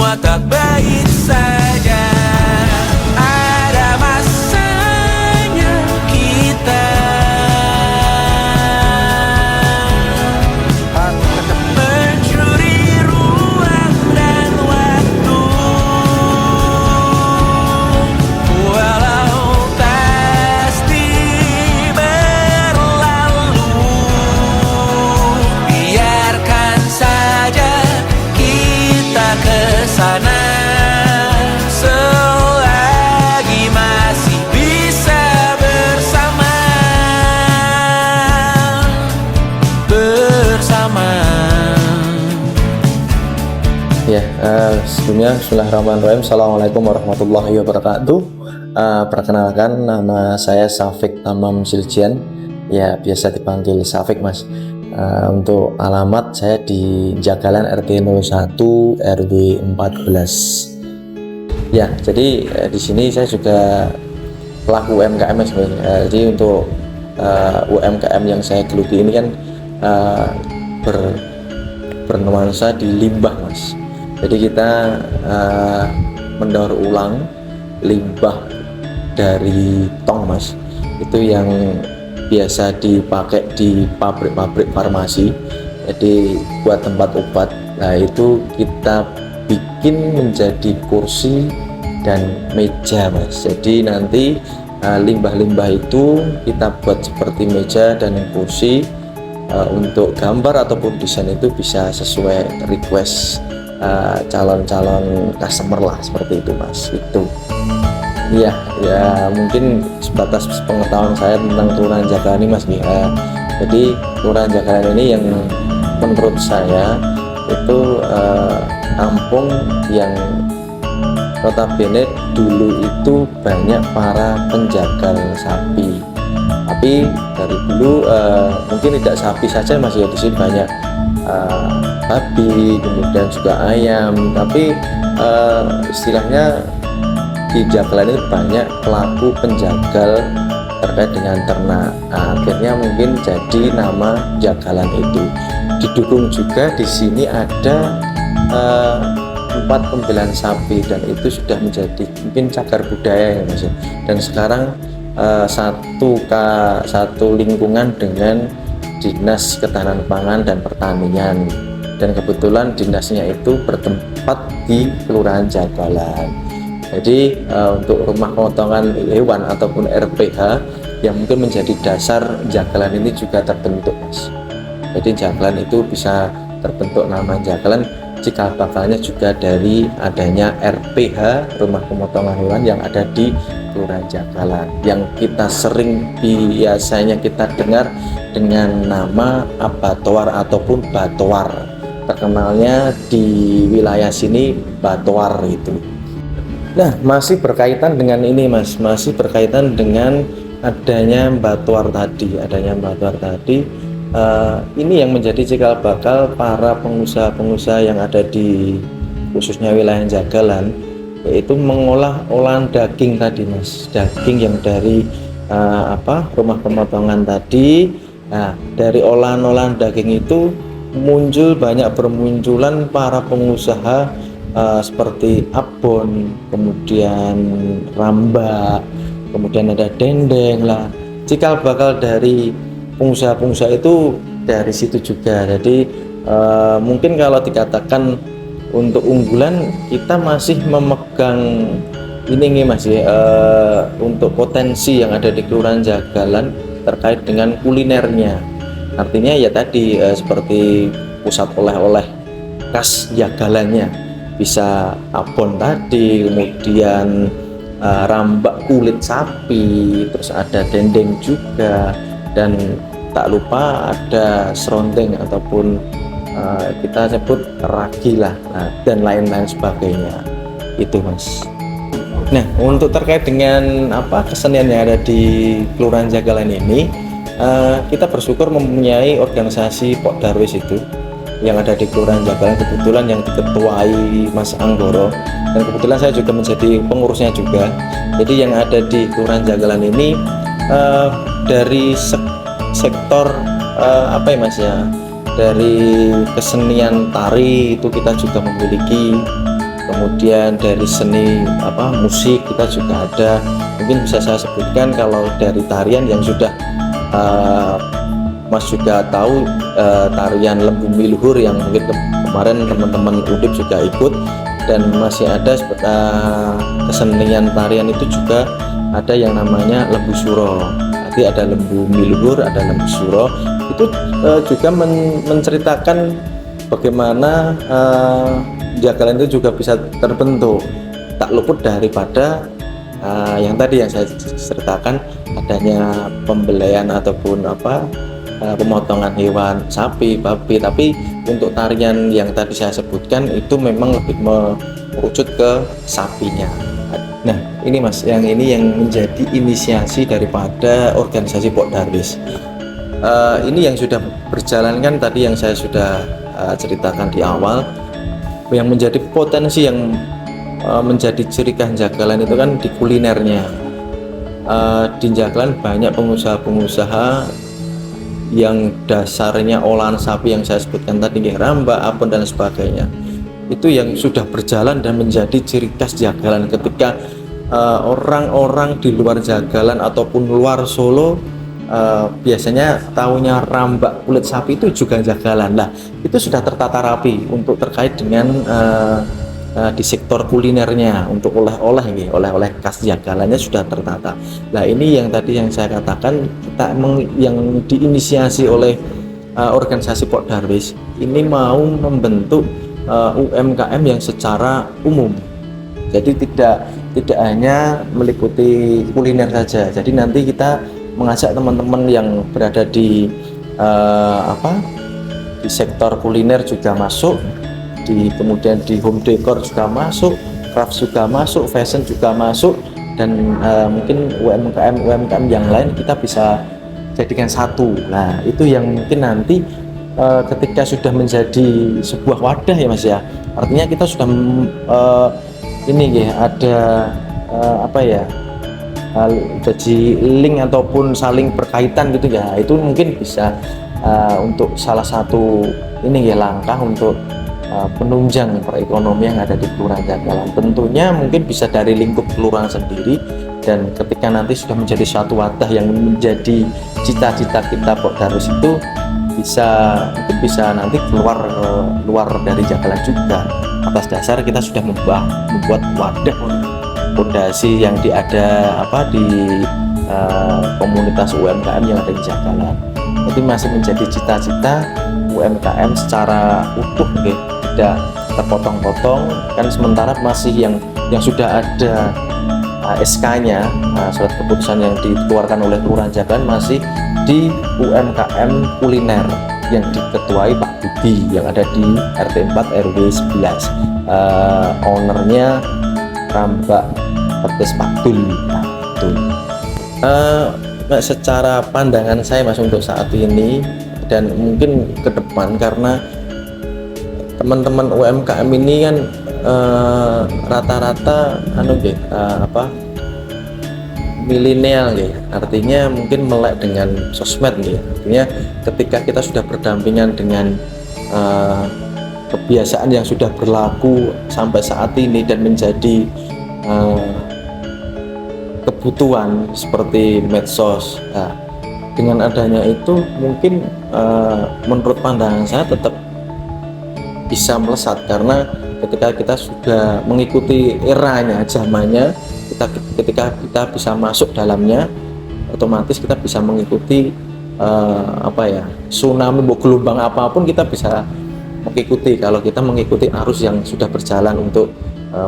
semua tak baik saja. Ada masanya kita mencuri ruang dan waktu, walau pasti berlalu. Biarkan saja kita kesana selagi masih bisa bersama. Ya, sebelumnya bismillahirrahmanirrahim. Assalamualaikum warahmatullahi wabarakatuh. Perkenalkan, nama saya Safik Tamam Siljian. Ya, biasa dipanggil Safik, Mas. Untuk alamat saya di Jagalan RT 01 RW 14. Ya, jadi di sini saya juga pelaku UMKM sebenarnya. Jadi untuk UMKM yang saya geluti ini kan bernuansa di limbah, Mas. Jadi kita mendaur ulang limbah dari tong, Mas. Itu yang biasa dipakai di pabrik-pabrik farmasi, jadi buat tempat obat. Nah, itu kita bikin menjadi kursi dan meja, Mas. Jadi nanti limbah-limbah itu kita buat seperti meja dan kursi. Untuk gambar ataupun desain itu bisa sesuai request calon-calon customer lah, seperti itu, Mas. Itu ya mungkin sebatas pengetahuan saya tentang Kelurahan Jagalan ini, Mas. Jadi Kelurahan Jagalan ini yang menurut saya itu kampung yang notabene dulu itu banyak para penjagal sapi. Tapi dari dulu mungkin tidak sapi saja, Mas, ya, di sini banyak babi, kemudian juga ayam. Tapi istilahnya di Jagalan itu banyak pelaku penjagal terkait dengan ternak. Akhirnya mungkin jadi nama Jagalan itu. Didukung juga di sini ada tempat pembelian sapi, dan itu sudah menjadi mungkin cagar budaya, ya, Mas. Dan sekarang satu lingkungan dengan Dinas Ketahanan Pangan dan Pertanian, dan kebetulan dinasnya itu bertempat di Kelurahan Jagalan. Jadi untuk rumah pemotongan hewan ataupun RPH yang mungkin menjadi dasar Jagalan ini juga terbentuk, Mas. Jadi Jagalan itu bisa terbentuk nama Jagalan cikal bakalnya juga dari adanya RPH, rumah pemotongan hewan, yang ada di Kelurahan Jagalan, yang kita sering biasanya kita dengar dengan nama abattoir ataupun batoar. Terkenalnya di wilayah sini batoar itu. Nah, masih berkaitan dengan ini, Mas, masih berkaitan dengan adanya batoar tadi, ini yang menjadi cikal bakal para pengusaha-pengusaha yang ada di khususnya wilayah Jagalan, yaitu mengolah olahan daging tadi, Mas. Daging yang dari rumah pemotongan tadi. Nah, dari olahan-olahan daging itu bermunculan para pengusaha seperti abon, kemudian rambak, kemudian ada dendeng lah. Cikal bakal dari pengusaha-pengusaha itu dari situ juga. Jadi mungkin kalau dikatakan untuk unggulan, kita masih memegang ini, Mas, untuk potensi yang ada di Kelurahan Jagalan terkait dengan kulinernya. Artinya ya tadi seperti pusat oleh-oleh khas Jagalannya, bisa abon tadi, kemudian rambak kulit sapi, terus ada dendeng juga, dan tak lupa ada serondeng ataupun kita sebut ragi lah, dan lain-lain sebagainya. Itu, Mas. Nah, untuk terkait dengan kesenian yang ada di Kelurahan Jagalan ini, kita bersyukur mempunyai organisasi Pok Darwis itu yang ada di Kelurahan Jagalan, kebetulan yang diketuai Mas Anggoro, dan kebetulan saya juga menjadi pengurusnya juga. Jadi yang ada di Kelurahan Jagalan ini dari sektor apa ya, Mas, ya, dari kesenian tari itu kita juga memiliki, kemudian dari seni musik kita juga ada. Mungkin bisa saya sebutkan kalau dari tarian yang sudah Mas juga tahu, tarian Lembu Miluhur yang mungkin kemarin teman-teman Undip juga ikut, dan masih ada kesenian tarian itu juga ada yang namanya Lembu Suro. Jadi ada Lembu Miluhur, ada Lembu Suro. Itu juga menceritakan bagaimana jagalan itu juga bisa terbentuk, tak luput daripada yang tadi yang saya ceritakan, adanya pembelian ataupun pemotongan hewan sapi, babi. Tapi untuk tarian yang tadi saya sebutkan itu memang lebih merucut ke sapinya. Nah ini Mas, yang ini yang menjadi inisiasi daripada organisasi Pok Darwis. Ini yang sudah berjalan kan tadi yang saya sudah ceritakan di awal, yang menjadi potensi yang menjadi ciri khas Jagalan itu kan di kulinernya. Di Jagalan banyak pengusaha-pengusaha yang dasarnya olahan sapi yang saya sebutkan tadi, ramba, apel dan sebagainya. Itu yang sudah berjalan dan menjadi ciri khas Jagalan. Ketika orang-orang di luar Jagalan ataupun luar Solo biasanya taunya rambak kulit sapi itu juga Jagalan. Nah itu sudah tertata rapi untuk terkait dengan di sektor kulinernya, untuk oleh-oleh khas Jagalannya sudah tertata. Nah ini yang tadi yang saya katakan, kita yang diinisiasi oleh organisasi Pok Darwis ini mau membentuk UMKM yang secara umum. Jadi tidak hanya meliputi kuliner saja. Jadi nanti kita mengajak teman-teman yang berada di di sektor kuliner juga masuk, kemudian di home decor juga masuk, craft juga masuk, fashion juga masuk, dan mungkin UMKM yang lain kita bisa jadikan satu. Nah itu yang mungkin nanti ketika sudah menjadi sebuah wadah ya Mas ya, artinya kita sudah ada jadi link ataupun saling berkaitan gitu ya. Itu mungkin bisa untuk salah satu langkah untuk penunjang perekonomian yang ada di Kelurahan Jagalan. Tentunya mungkin bisa dari lingkup kelurahan sendiri, dan ketika nanti sudah menjadi suatu wadah yang menjadi cita-cita kita Pok Darwis itu bisa nanti luar dari Jagalan juga. Atas dasar kita sudah membuat wadah fondasi yang di komunitas UMKM yang ada di Jagalan. Jadi masih menjadi cita-cita UMKM secara utuh, tidak terpotong-potong kan. Sementara masih yang sudah ada SK-nya, surat keputusan yang dikeluarkan oleh Kelurahan Jagalan masih di UMKM kuliner yang diketuai Pak Budi yang ada di RT 4 RW 11. Ownernya Rambak Petis Paktul. Secara pandangan saya Mas untuk saat ini dan mungkin ke depan, karena teman-teman UMKM ini kan rata-rata milenial ya, artinya mungkin melek dengan sosmed ya. Artinya ketika kita sudah berdampingan dengan kebiasaan yang sudah berlaku sampai saat ini dan menjadi kebutuhan seperti medsos. Nah, dengan adanya itu mungkin menurut pandangan saya tetap bisa melesat, karena ketika kita sudah mengikuti eranya, zamannya, ketika kita bisa masuk dalamnya, otomatis kita bisa mengikuti tsunami, gelombang apapun kita bisa mengikuti kalau kita mengikuti arus yang sudah berjalan untuk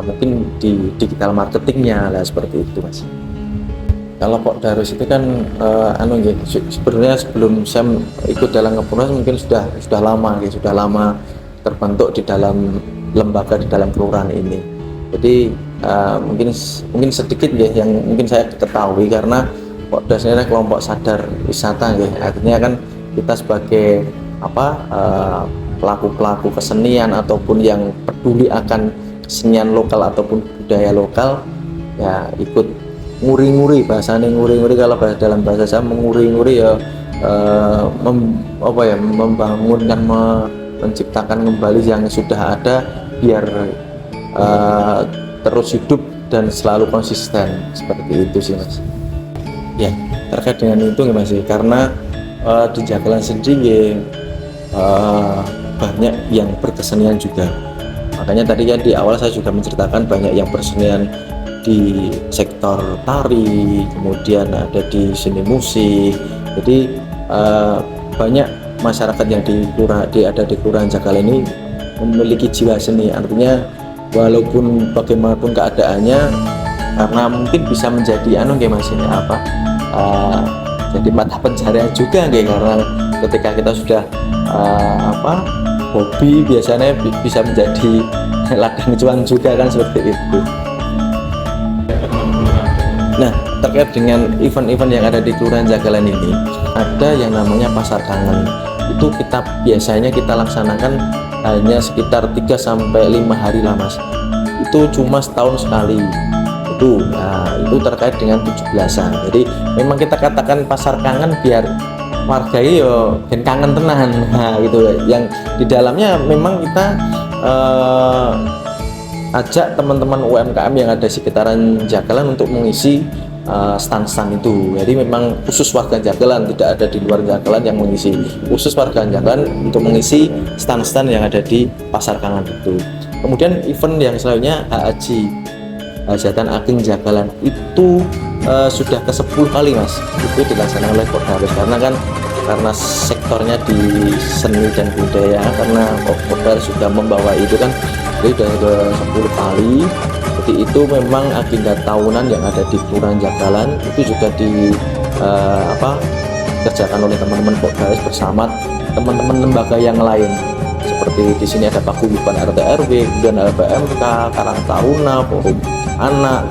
mungkin di digital marketingnya lah, seperti itu Mas. Kalau Pok Darwis itu kan sebenarnya sebelum saya ikut dalam Kepurnas mungkin sudah lama terbentuk di dalam lembaga di dalam kelurahan ini. Jadi mungkin sedikit ya yang mungkin saya ketahui, karena Pok Darwis ini kelompok sadar wisata ya. Artinya kan kita sebagai pelaku-pelaku kesenian ataupun yang peduli akan kesenian lokal ataupun budaya lokal ya, ikut nguri-nguri, bahasanya nguri-nguri, kalau dalam bahasa saya menguri-nguri ya, membangun dan menciptakan kembali yang sudah ada, biar terus hidup dan selalu konsisten, seperti itu sih Mas. Ya, terkait dengan itu nih Mas, karena di Jagalan sendiri banyak yang berkesenian juga. Makanya tadi ya di awal saya juga menceritakan banyak yang bersenian di sektor tari, kemudian ada di seni musik. Jadi banyak masyarakat yang ada di Kelurahan Jagalan ini memiliki jiwa seni. Artinya walaupun bagaimanapun keadaannya, karena mungkin bisa menjadi Mas ini jadi mata pencarian juga karena ketika kita sudah hobi biasanya bisa menjadi ladang cuan juga kan, seperti itu. Nah, terkait dengan event-event yang ada di Kelurahan Jagalan ini, ada yang namanya Pasar Kangen. Itu biasanya kita laksanakan hanya sekitar 3-5 hari lah Mas. Itu cuma setahun sekali. Itu terkait dengan 17-an. Jadi memang kita katakan Pasar Kangen biar warga yo ben kangen tenan. Nah, gitu. Yang di dalamnya memang kita ajak teman-teman UMKM yang ada di sekitaran Jagalan untuk mengisi stand-stand itu. Jadi memang khusus warga Jagalan, tidak ada di luar Jagalan yang mengisi. Khusus warga Jagalan untuk mengisi stand-stand yang ada di Pasar Kangen itu. Kemudian event yang selanjutnya HAJ, Hajatan Ageng Jagalan, itu sudah ke-10 kali Mas. Itu dilaksanakan oleh Polres, karena sektornya di seni dan budaya, karena Polres sudah membawa itu kan, jadi sudah ke-10 kali. Jadi itu memang agenda tahunan yang ada di Kelurahan Jagalan, itu juga dikerjakan oleh teman-teman Polres bersama teman-teman lembaga yang lain. Seperti di sini ada Paguyuban RT RW, kemudian LPMK, Karang Taruna, Forum Anak,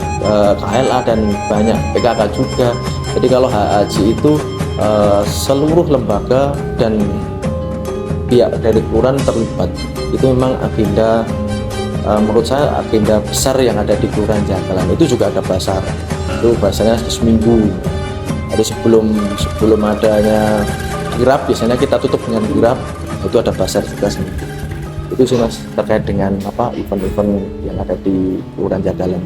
KLA, dan banyak PKK juga. Jadi kalau HAJ itu seluruh lembaga dan pihak dari kelurahan terlibat. Itu memang agenda, menurut saya agenda besar yang ada di Kelurahan Jagalan. Itu juga ada basar. Itu basarnya seminggu. Jadi sebelum adanya kirap, biasanya kita tutup dengan kirap. Itu ada basar juga seminggu. Itu sih Mas, terkait dengan event-event yang ada di Kelurahan Jagalan.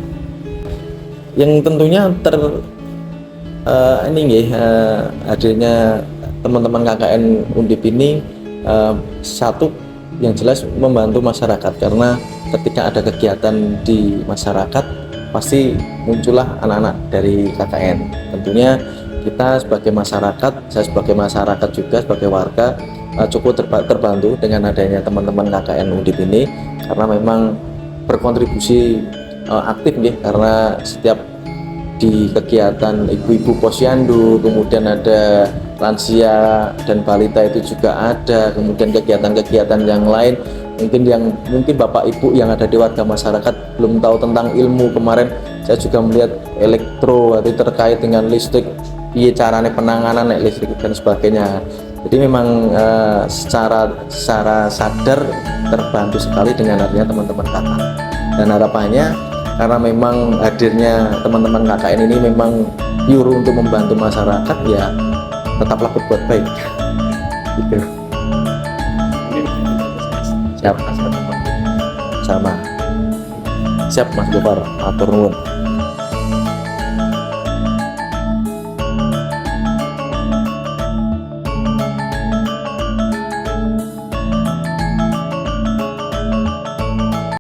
Yang tentunya hadirnya teman-teman KKN Undip ini satu yang jelas membantu masyarakat, karena ketika ada kegiatan di masyarakat pasti muncullah anak-anak dari KKN. Tentunya kita sebagai masyarakat, saya sebagai masyarakat juga sebagai warga cukup terbantu dengan adanya teman-teman KKN Undip ini, karena memang berkontribusi aktif karena setiap di kegiatan ibu-ibu posyandu, kemudian ada lansia dan balita itu juga ada, kemudian kegiatan-kegiatan yang lain mungkin bapak ibu yang ada di warga masyarakat belum tahu tentang ilmu. Kemarin saya juga melihat elektro itu terkait dengan listrik, caranya penanganan listrik dan sebagainya. Jadi memang secara sadar terbantu sekali dengan adanya teman-teman KKN, dan harapannya karena memang hadirnya teman-teman KKN ini memang pure untuk membantu masyarakat, ya tetaplah berbuat baik gitu. Siap sama siap Mas Gopar, atur nuwun.